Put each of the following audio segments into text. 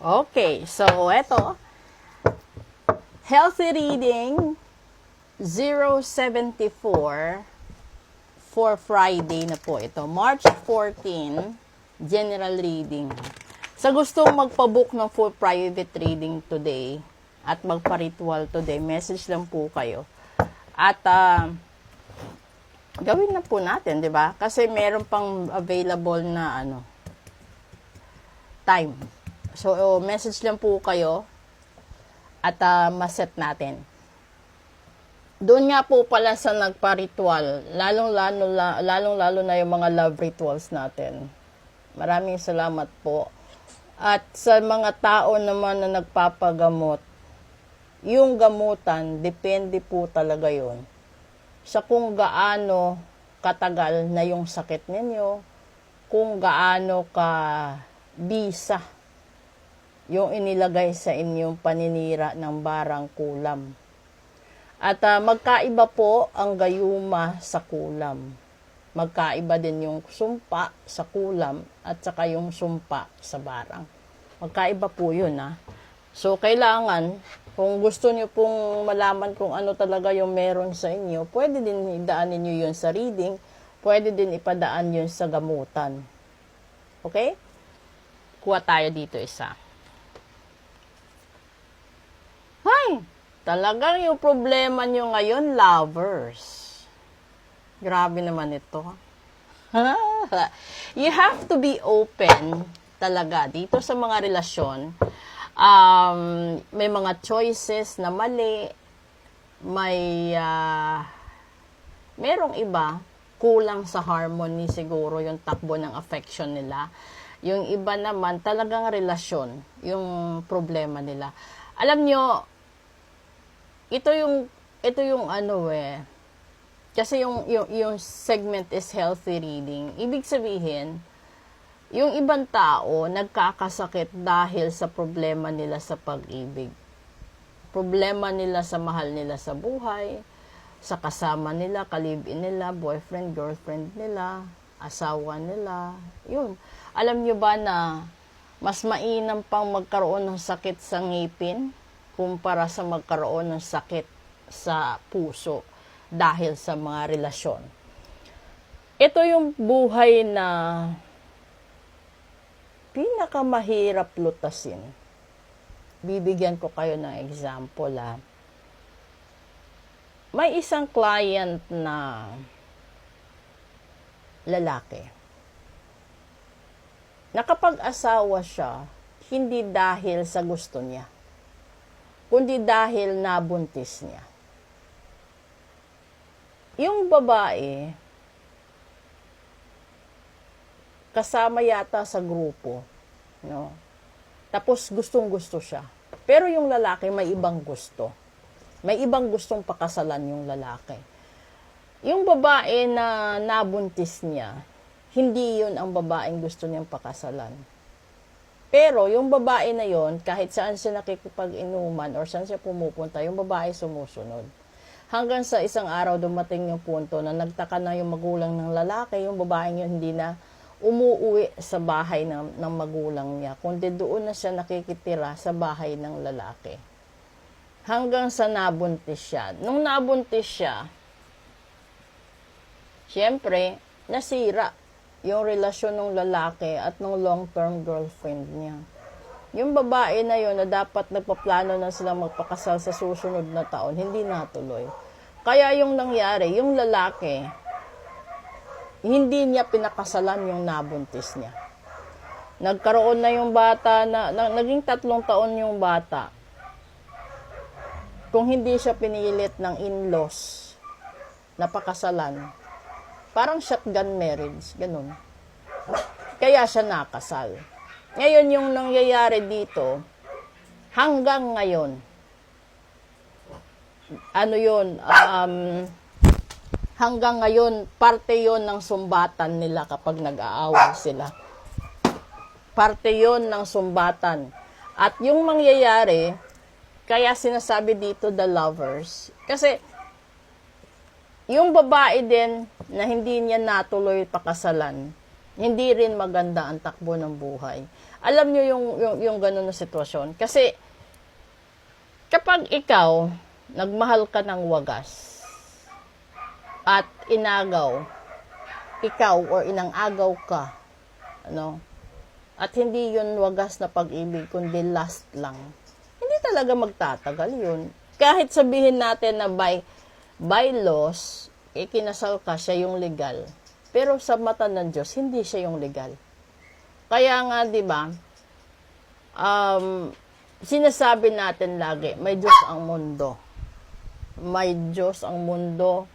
Okay, so eto, healthy reading 074 for Friday na po ito. March 14, general reading. Sa gustong magpabook ng full private reading today at magpa-ritual today, message lang po kayo. At gawin na po natin, di ba? Kasi meron pang available na time. So, message lang po kayo at maset natin. Doon nga po pala sa nagpa-ritual, lalong-lalo na yung mga love rituals natin. Maraming salamat po. At sa mga tao naman na nagpapagamot, yung gamutan, depende po talaga yun sa kung gaano katagal na yung sakit ninyo, kung gaano ka bisa yung inilagay sa inyong paninira ng barang kulam. At magkaiba po ang gayuma sa kulam. Magkaiba din yung sumpa sa kulam at saka yung sumpa sa barang. Magkaiba po yun So, kailangan, kung gusto nyo pong malaman kung ano talaga yung meron sa inyo, pwede din idaan ninyo yun sa reading, pwede din ipadaan yun sa gamutan. Okay? Kuha tayo dito isa. Hay! Talagang yung problema nyo ngayon, lovers. Grabe naman ito. You have to be open talaga dito sa mga relasyon. May mga choices na mali. Merong iba, kulang sa harmony siguro yung takbo ng affection nila. Yung iba naman, talagang relasyon, yung problema nila. Alam nyo, ito yung kasi yung segment is healthy reading. Ibig sabihin, yung ibang tao nagkakasakit dahil sa problema nila sa pag-ibig. Problema nila sa mahal nila sa buhay, sa kasama nila, kalibin nila, boyfriend, girlfriend nila, asawa nila. Yun. Alam nyo ba na mas mainam pang magkaroon ng sakit sa ngipin kumpara sa magkaroon ng sakit sa puso dahil sa mga relasyon. Ito yung buhay na pinakamahirap lutasin. Bibigyan ko kayo ng example. May isang client na lalaki. Nakapag-asawa siya, hindi dahil sa gusto niya, kundi dahil nabuntis niya. Yung babae, kasama yata sa grupo, no? Tapos gustong-gusto siya. Pero yung lalaki may ibang gusto. May ibang gustong pakasalan yung lalaki. Yung babae na nabuntis niya, hindi yun ang babaeng gusto niyang pakasalan. Pero yung babae na yon, kahit saan siya nakikipag-inuman or saan siya pumupunta, yung babae sumusunod. Hanggang sa isang araw dumating yung punto na nagtaka na yung magulang ng lalaki, yung babaeng yun hindi na umuwi sa bahay ng magulang niya, kundi doon na siya nakikitira sa bahay ng lalaki. Hanggang sa nabuntis siya. Nung nabuntis siya, siyempre, nasira yung relasyon ng lalaki at ng long-term girlfriend niya. Yung babae na yun na dapat nagpaplano na sila magpakasal sa susunod na taon, hindi natuloy. Kaya yung nangyari, yung lalaki, hindi niya pinakasalan yung nabuntis niya. Nagkaroon na yung bata, naging 3 taon yung bata. Kung hindi siya pinilit ng in-laws na pakasalan, parang shotgun marriage, ganun. Kaya siya nakasal. Ngayon, yung nangyayari dito, hanggang ngayon, hanggang ngayon, parte yon ng sumbatan nila kapag nag-aaway sila. Parte yon ng sumbatan. At yung mangyayari, kaya sinasabi dito the lovers, kasi yung babae din na hindi niya natuloy pakasalan, hindi rin maganda ang takbo ng buhay. Alam nyo yung ganun na sitwasyon? Kasi, kapag ikaw, nagmahal ka ng wagas, at inagaw, ikaw or inangagaw ka, ano, at hindi yun wagas na pag-ibig, kundi last lang, hindi talaga magtatagal yun. Kahit sabihin natin na by laws, ikinasal ka, siya yung legal. Pero sa mata ng Diyos, hindi siya yung legal. Kaya nga, di ba, sinasabi natin lagi, may Diyos ang mundo. May Diyos ang mundo.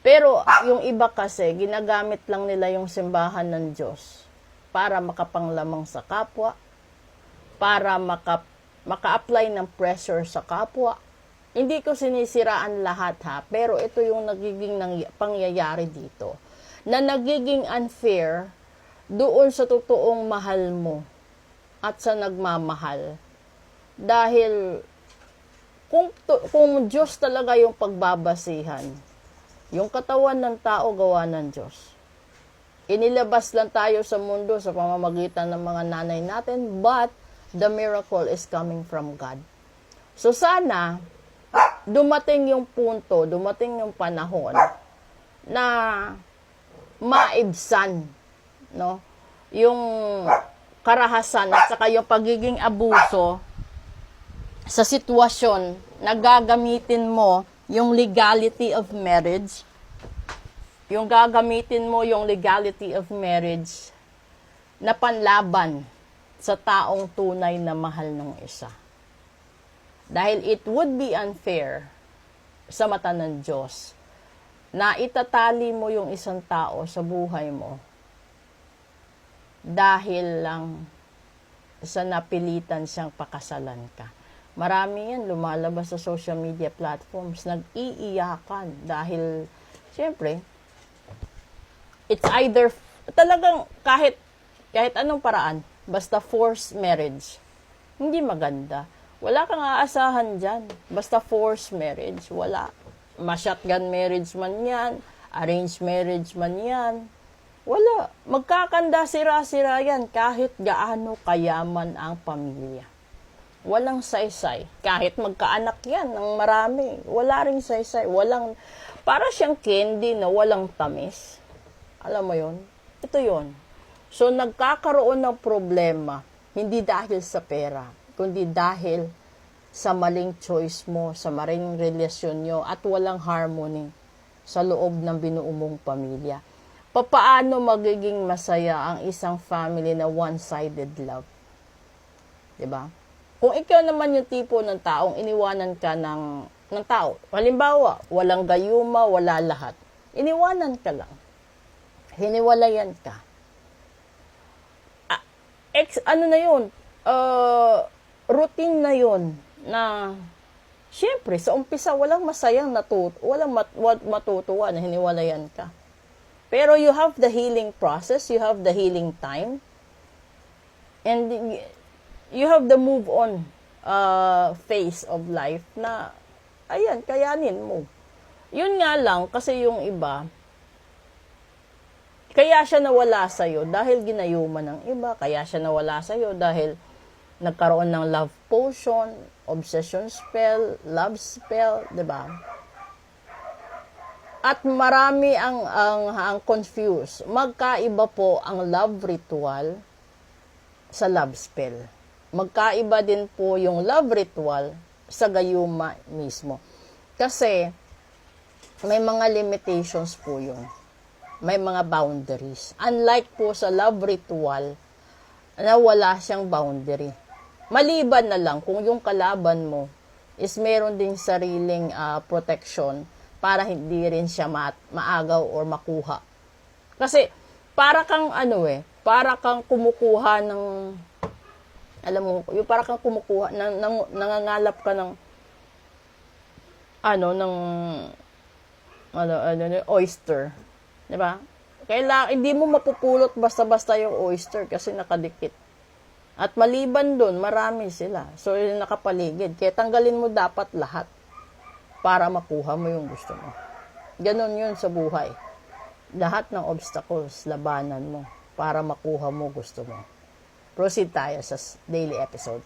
Pero yung iba kasi, ginagamit lang nila yung simbahan ng Diyos para makapanglamang sa kapwa, para maka-apply ng pressure sa kapwa. Hindi ko sinisiraan lahat ha, pero ito yung nagiging pangyayari dito. Na nagiging unfair doon sa totoong mahal mo at sa nagmamahal. Dahil kung Diyos talaga yung pagbabasihan, yung katawan ng tao gawa ng Diyos. Inilabas lang tayo sa mundo sa pamamagitan ng mga nanay natin, but the miracle is coming from God. So sana, dumating yung punto, dumating yung panahon na maibsan, no? Yung karahasan at saka yung pagiging abuso sa sitwasyon na gagamitin mo yung legality of marriage, yung gagamitin mo yung legality of marriage na panlaban sa taong tunay na mahal ng isa. Dahil it would be unfair sa mata ng Diyos na itatali mo yung isang tao sa buhay mo dahil lang sa napilitan siyang pakasalan ka. Marami yan lumalabas sa social media platforms, nag-iiyakan dahil, siyempre, it's either, talagang kahit anong paraan, basta forced marriage, hindi maganda. Wala kang aasahan dyan. Basta forced marriage, wala. Ma-shotgun marriage man yan, arranged marriage man yan, wala. Magkakanda sira-sira yan kahit gaano kayaman ang pamilya. Walang saysay. Kahit magkaanak yan ng marami, wala ring saysay. Walang, para siyang candy na walang tamis. Alam mo yon? Ito yon. So, nagkakaroon ng problema, hindi dahil sa pera, kundi dahil sa maling choice mo, sa maling relasyon nyo, at walang harmony sa loob ng binuo mong pamilya. Papaano magiging masaya ang isang family na one-sided love? Diba? Kung ikaw naman yung tipo ng taong iniwanan ka ng tao, halimbawa, walang gayuma, wala lahat, iniwanan ka lang. Hiniwalayan ka. Ano na yun? Routine na yun na syempre sa umpisa walang masayang walang matutuwa na hiniwalayan ka. Pero you have the healing process, you have the healing time, and you have the move on phase of life na ayan, kayanin mo. Yun nga lang kasi yung iba kaya siya nawala sa'yo dahil ginayuman ng iba. Kaya siya nawala sa'yo dahil nagkaroon ng love potion, obsession spell, love spell, diba? At marami ang confused. Magkaiba po ang love ritual sa love spell. Magkaiba din po yung love ritual sa gayuma mismo. Kasi may mga limitations po yun. May mga boundaries. Unlike po sa love ritual, na wala siyang boundary. Maliban na lang kung yung kalaban mo is meron din sariling protection para hindi rin siya maagaw or makuha. Kasi para kang para kang kumukuha ng, alam mo, yung para kang kumukuha, nangangalap ka ng, oyster. Diba? Kailangan, hindi mo mapupulot basta-basta yung oyster kasi nakadikit. At maliban dun, marami sila. So, yung nakapaligid. Kaya tanggalin mo dapat lahat para makuha mo yung gusto mo. Ganon yun sa buhay. Lahat ng obstacles, labanan mo. para makuha mo gusto mo. Proceed tayo sa daily episode.